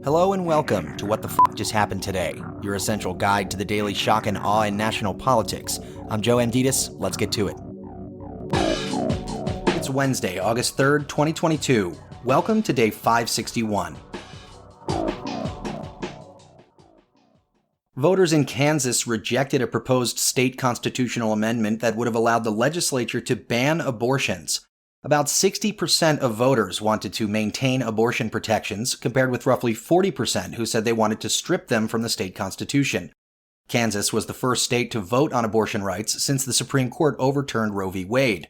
Hello and welcome to What the F*** Just Happened Today, your essential guide to the daily shock and awe in national politics. I'm Joe Amditis. Let's get to it. It's Wednesday, August 3rd, 2022. Welcome to day 561. Voters in Kansas rejected a proposed state constitutional amendment that would have allowed the legislature to ban abortions. About 60% of voters wanted to maintain abortion protections, compared with roughly 40% who said they wanted to strip them from the state constitution. Kansas was the first state to vote on abortion rights since the Supreme Court overturned Roe v. Wade.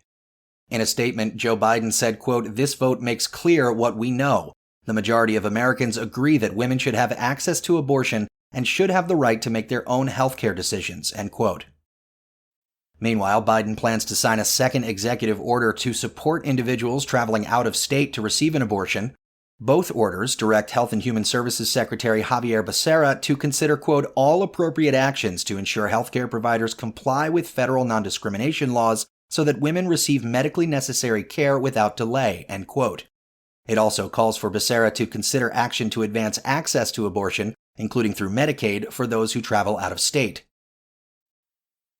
In a statement, Joe Biden said, quote, "This vote makes clear what we know. The majority of Americans agree that women should have access to abortion and should have the right to make their own healthcare decisions," end quote. Meanwhile, Biden plans to sign a second executive order to support individuals traveling out of state to receive an abortion. Both orders direct Health and Human Services Secretary Xavier Becerra to consider, quote, "all appropriate actions to ensure healthcare providers comply with federal non-discrimination laws so that women receive medically necessary care without delay," end quote. It also calls for Becerra to consider action to advance access to abortion, including through Medicaid, for those who travel out of state.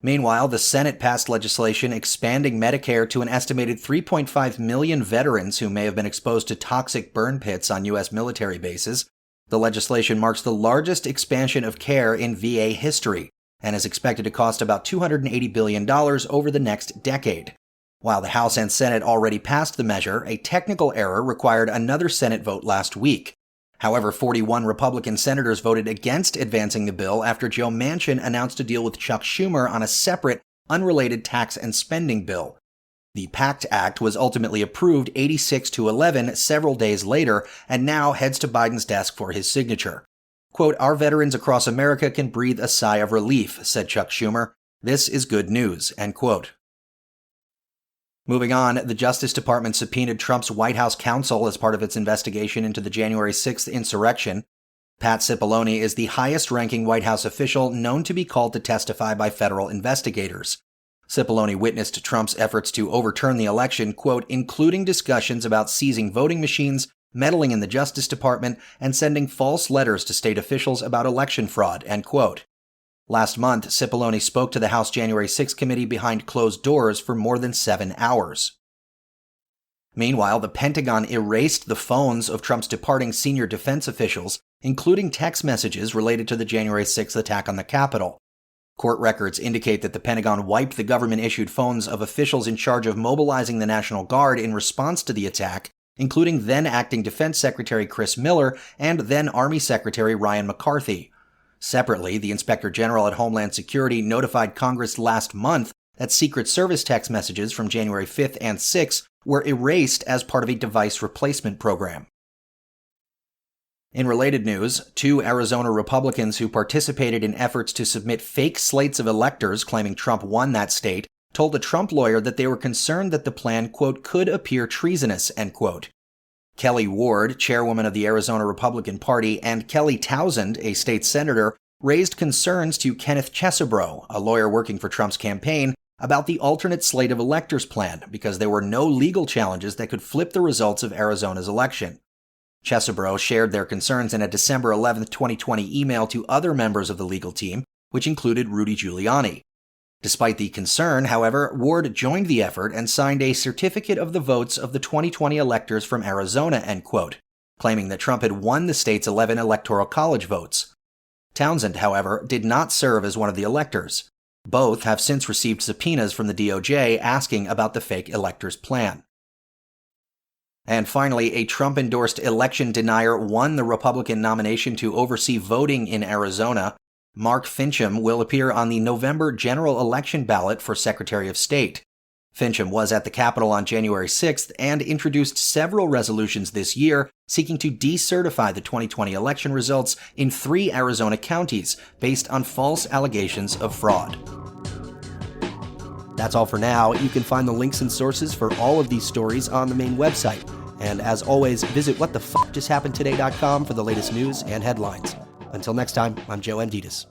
Meanwhile, the Senate passed legislation expanding Medicare to an estimated 3.5 million veterans who may have been exposed to toxic burn pits on U.S. military bases. The legislation marks the largest expansion of care in VA history and is expected to cost about $280 billion over the next decade. While the House and Senate already passed the measure, a technical error required another Senate vote last week. However, 41 Republican senators voted against advancing the bill after Joe Manchin announced a deal with Chuck Schumer on a separate, unrelated tax and spending bill. The PACT Act was ultimately approved 86-11 several days later and now heads to Biden's desk for his signature. Quote, "Our veterans across America can breathe a sigh of relief," said Chuck Schumer. "This is good news," end quote. Moving on, the Justice Department subpoenaed Trump's White House Counsel as part of its investigation into the January 6th insurrection. Pat Cipollone is the highest-ranking White House official known to be called to testify by federal investigators. Cipollone witnessed Trump's efforts to overturn the election, quote, "including discussions about seizing voting machines, meddling in the Justice Department, and sending false letters to state officials about election fraud," end quote. Last month, Cipollone spoke to the House January 6 committee behind closed doors for more than 7 hours. Meanwhile, the Pentagon erased the phones of Trump's departing senior defense officials, including text messages related to the January 6 attack on the Capitol. Court records indicate that the Pentagon wiped the government-issued phones of officials in charge of mobilizing the National Guard in response to the attack, including then-acting Defense Secretary Chris Miller and then-Army Secretary Ryan McCarthy. Separately, the Inspector General at Homeland Security notified Congress last month that Secret Service text messages from January 5th and 6th were erased as part of a device replacement program. In related news, 2 Arizona Republicans who participated in efforts to submit fake slates of electors claiming Trump won that state told a Trump lawyer that they were concerned that the plan, quote, "could appear treasonous," end quote. Kelly Ward, chairwoman of the Arizona Republican Party, and Kelly Townsend, a state senator, raised concerns to Kenneth Chesebro, a lawyer working for Trump's campaign, about the alternate slate of electors plan because there were no legal challenges that could flip the results of Arizona's election. Chesebro shared their concerns in a December 11, 2020 email to other members of the legal team, which included Rudy Giuliani. Despite the concern, however, Ward joined the effort and signed a certificate of the votes of the 2020 electors from Arizona, end quote, claiming that Trump had won the state's 11 electoral college votes. Townsend, however, did not serve as one of the electors. Both have since received subpoenas from the DOJ asking about the fake electors plan. And finally, a Trump-endorsed election denier won the Republican nomination to oversee voting in Arizona. Mark Finchem will appear on the November general election ballot for Secretary of State. Finchem was at the Capitol on January 6th and introduced several resolutions this year seeking to decertify the 2020 election results in 3 Arizona counties based on false allegations of fraud. That's all for now. You can find the links and sources for all of these stories on the main website. And as always, visit whatthefjusthappenedtoday.com for the latest news and headlines. Until next time, I'm Joe Amditis.